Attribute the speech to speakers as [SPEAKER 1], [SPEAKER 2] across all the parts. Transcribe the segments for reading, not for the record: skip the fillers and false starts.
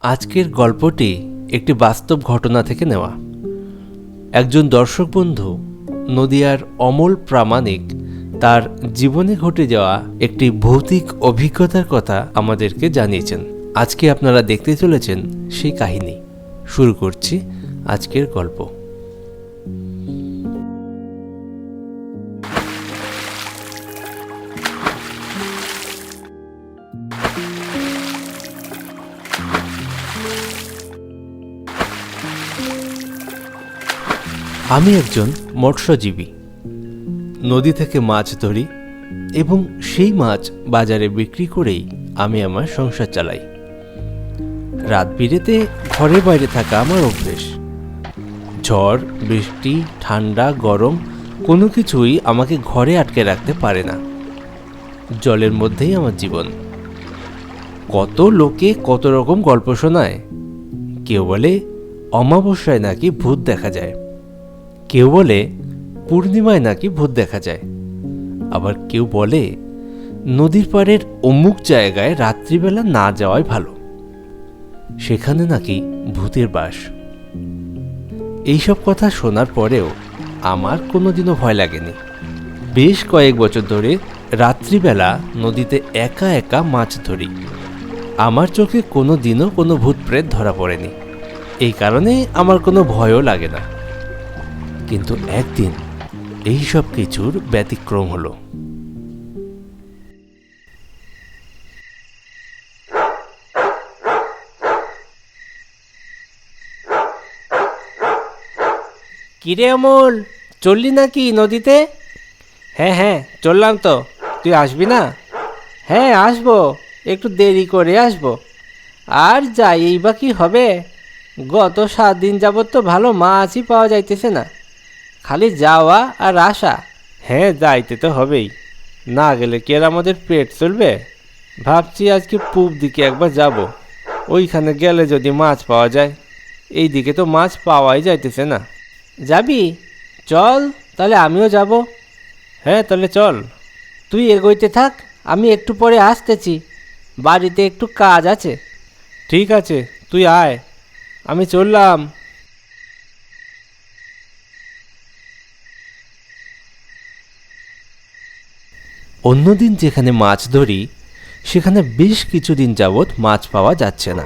[SPEAKER 1] আজকের গল্পটি একটি বাস্তব ঘটনা থেকে নেওয়া। একজন দর্শক বন্ধু নদিয়ার অমল প্রামাণিক তার জীবনে ঘটে যাওয়া একটি ভৌতিক অভিজ্ঞতার কথা আমাদেরকে জানিয়েছেন। আজকে আপনারা দেখতে চলেছেন সেই কাহিনী। শুরু করছি আজকের গল্প। আমি একজন মৎস্যজীবী। নদী থেকে মাছ ধরি এবং সেই মাছ বাজারে বিক্রি করেই আমি আমার সংসার চালাই। রাত বিরেতে ঘরের বাইরে থাকা আমার অভ্যেস। ঝড়, বৃষ্টি, ঠান্ডা, গরম কোনো কিছুই আমাকে ঘরে আটকে রাখতে পারে না। জলের মধ্যেই আমার জীবন। কত লোকে কত রকম গল্প শোনায়। কেউ বলে অমাবস্যায় নাকি ভূত দেখা যায়, কেউ বলে পূর্ণিমায় নাকি ভূত দেখা যায়, আবার কেউ বলে নদীর পাড়ের অমুক জায়গায় রাত্রিবেলা না যাওয়াই ভালো, সেখানে নাকি ভূতের বাস। এইসব কথা শোনার পরেও আমার কোনোদিনও ভয় লাগেনি। বেশ কয়েক বছর ধরে রাত্রিবেলা নদীতে একা একা মাছ ধরি। আমার চোখে কোনো দিনও কোনো ভূত প্রেত ধরা পড়েনি। এই কারণে আমার কোনো ভয়ও লাগে না। কিন্তু একদিন এই সব কিছুর ব্যতিক্রম হলো। কিরে অমল, চললি নাকি নদীতে? হ্যাঁ, চললাম তো। তুই আসবি না? হ্যাঁ, আসবো, একটু দেরি করে আসবো। আর যাই বা কি হবে, গত 7 দিন যাবত তো ভালো মাছই পাওয়া যাইতেছে না, খালি যাওয়া আর আসা। হ্যাঁ, যাইতে তো হবেই, না গেলে কি আর আমাদের পেট চলবে? ভাবছি আজকে পূব দিকে একবার যাব, ওইখানে গেলে যদি মাছ পাওয়া যায়। এই দিকে তো মাছ পাওয়াই যাইতেছে না। যাবি? চল, তাহলে আমিও যাব। হ্যাঁ, তাহলে চল। তুই এগোইতে থাক, আমি একটু পরে আসতেছি, বাড়িতে একটু কাজ আছে। ঠিক আছে, তুই আয়, আমি চললাম। অন্যদিন যেখানে মাছ ধরি সেখানে বেশ কিছুদিন যাবৎ মাছ পাওয়া যাচ্ছে না।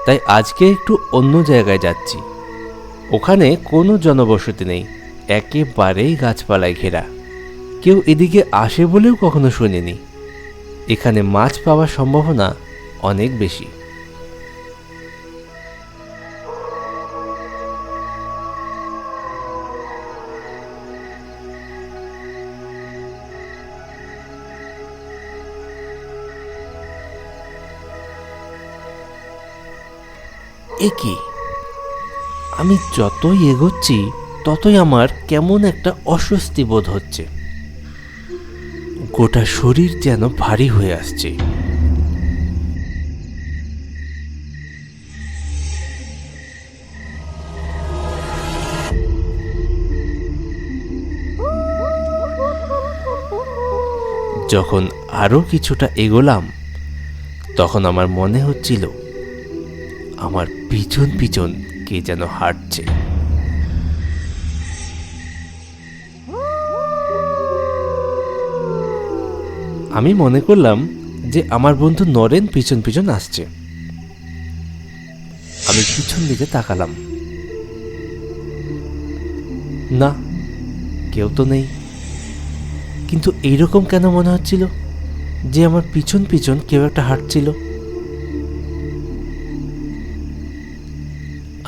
[SPEAKER 1] তাই আজকে একটু অন্য জায়গায় যাচ্ছি। ওখানে কোনো জনবসতি নেই, একেবারেই গাছপালায় ঘেরা। কেউ এদিকে আসে বলেও কখনো শুনিনি। এখানে মাছ পাওয়ার সম্ভাবনা অনেক বেশি। এ কি, আমি যতই এগোচ্ছি ততই আমার কেমন একটা অস্বস্তি বোধ হচ্ছে। গোটা শরীর যেন ভারী হয়ে আসছে। যখন আরো কিছুটা এগোলাম তখন আমার মনে হচ্ছিল আমার পিছন পিছন কে যেন হাঁটছে। আমি মনে করলাম যে আমার বন্ধু নরেন পিছন পিছন আসছে। আমি পিছন দিকে তাকালাম, না, কেউ তো নেই। কিন্তু এইরকম কেন মনে হচ্ছিল যে আমার পিছন পিছন কেউ একটা হাঁটছিল।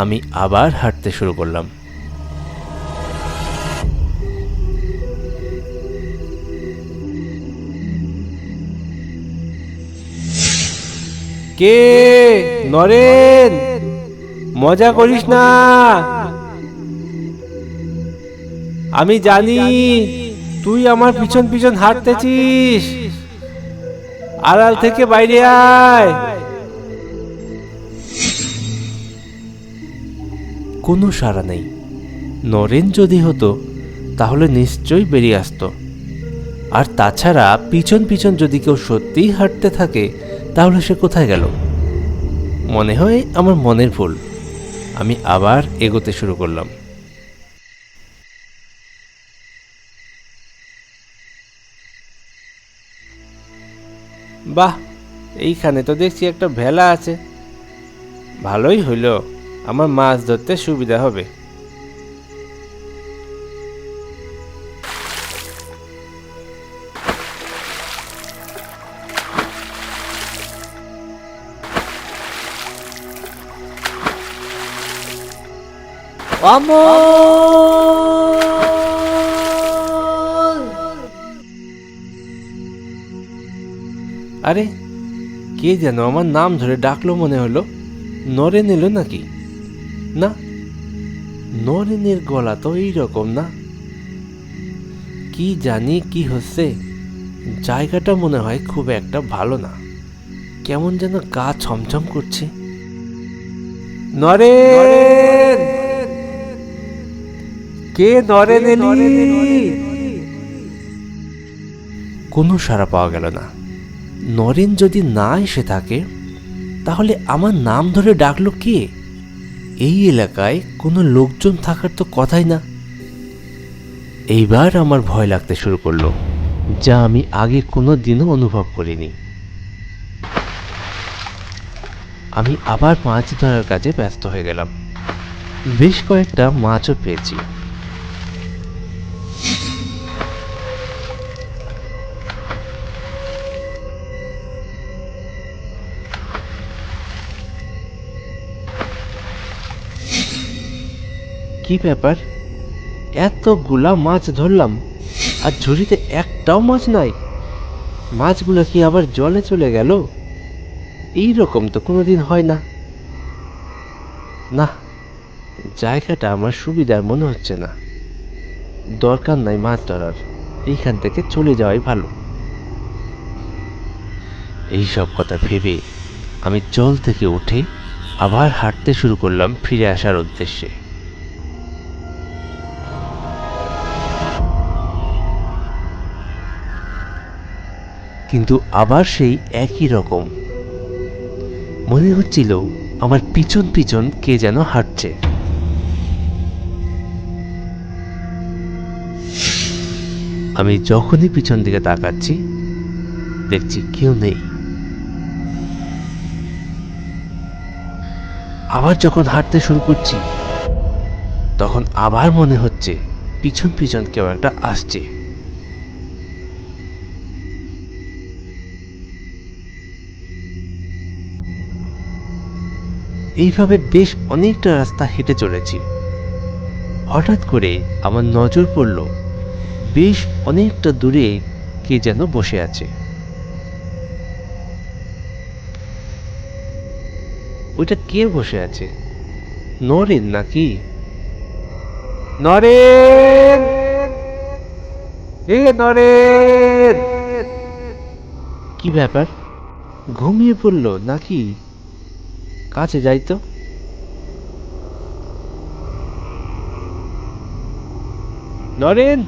[SPEAKER 1] আমি আবার হাঁটতে শুরু করলাম। কে? নরেন, মজা করিস না, আমি জানি তুই আমার পিছন পিছন হাঁটতেছিস। আড়াল থেকে বাইরে আয়। কোনো সাড়া নেই। নরেন যদি হতো তাহলে নিশ্চয়ই বেরিয়ে আসতো। আর তাছাড়া পিছন পিছন যদি কেউ সত্যিই হাঁটতে থাকে তাহলে সে কোথায় গেল? মনে হয় আমার মনের ভুল। আমি আবার এগোতে শুরু করলাম। বাহ, এইখানে তো দেখছি একটা ভেলা আছে। ভালোই হইল, আমার মাছ ধরতে সুবিধা হবে। আরে, কে যেন আমার নাম ধরে ডাকলো মনে হলো। নরেন এলো নাকি? না, নরেনের গলা তো এইরকম না। কি জানি কি হচ্ছে, জায়গাটা মনে হয় খুব একটা ভালো না। কেমন যেন গা ছমছম করছে। নরেন, কে নরেন এলি? কোনো সাড়া পাওয়া গেল না। নরেন যদি না এসে থাকে তাহলে আমার নাম ধরে ডাকলো কে? এই এলাকায় কোনো লোকজন থাকার তো কথাই না। এইবার আমার ভয় লাগতে শুরু করলো, যা আমি আগে কোনো দিনও অনুভব করিনি। আমি আবার মাছ ধরার কাজে ব্যস্ত হয়ে গেলাম। বেশ কয়েকটা মাছও পেয়েছি। কি ব্যাপার, এতগুলা মাছ ধরলাম আর ঝুড়িতে একটাও মাছ নাই? মাছগুলো কি আবার জলে চলে গেল? এইরকম তো কোনোদিন হয় না। না, জায়গাটা আমার সুবিধার মনে হচ্ছে না। দরকার নাই মাছ ধরার, এইখান থেকে চলে যাওয়াই ভালো। এইসব কথা ভেবে আমি জল থেকে উঠে আবার হাঁটতে শুরু করলাম ফিরে আসার উদ্দেশ্যে। কিন্তু আবার সেই একই রকম মনে হচ্ছিল, আমার পিছন পিছন কে যেন হাঁটছে। আমি যখনই পিছন দিকে তাকাচ্ছি দেখছি কেউ নেই। আবার যখন হাঁটতে শুরু করছি তখন আবার মনে হচ্ছে পিছন পিছন কেউ একটা আসছে। এইভাবে বেশ অনেকটা রাস্তা হেঁটে চলেছি। হঠাৎ করে আমার নজর পড়ল বেশ অনেকটা দূরে কে যেন বসে আছে। ওইটা কে বসে আছে? নরেন নাকি? নরেন, এ নরেন! কি ব্যাপার, ঘুমিয়ে পড়লো নাকি? কাছে যাই তো। নরেন,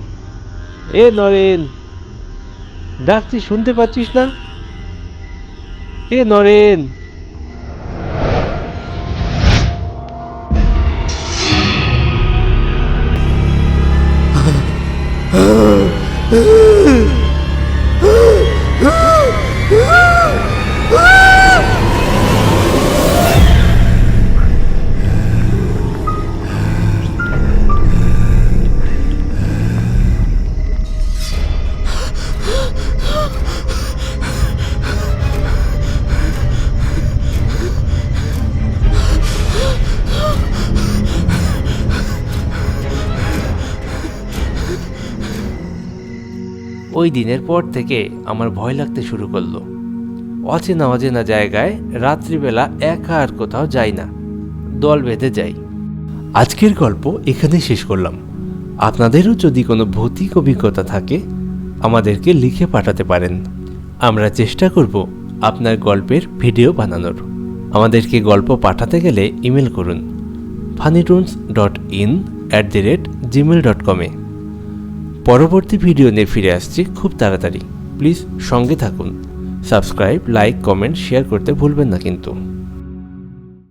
[SPEAKER 1] এ নরেন, ডাকছি শুনতে পাচ্ছিস না? এ নরেন! ওই দিনের পর থেকে আমার ভয় লাগতে শুরু করলো। অচেনা অচেনা জায়গায় রাত্রিবেলা একা আর কোথাও যাই না, দল বেঁধে যাই। আজকের গল্প এখানে শেষ করলাম। আপনাদেরও যদি কোনো ভৌতিক অভিজ্ঞতা থাকে আমাদেরকে লিখে পাঠাতে পারেন। আমরা চেষ্টা করব আপনার গল্পের ভিডিও বানানোর। আমাদেরকে গল্প পাঠাতে গেলে ইমেল করুন funnytoons.in@gmail.com-এ। পরবর্তী ভিডিও নিয়ে ফিরে আসছি খুব তাড়াতাড়ি। প্লিজ সঙ্গে থাকুন। সাবস্ক্রাইব, লাইক, কমেন্ট, শেয়ার করতে ভুলবেন না কিন্তু।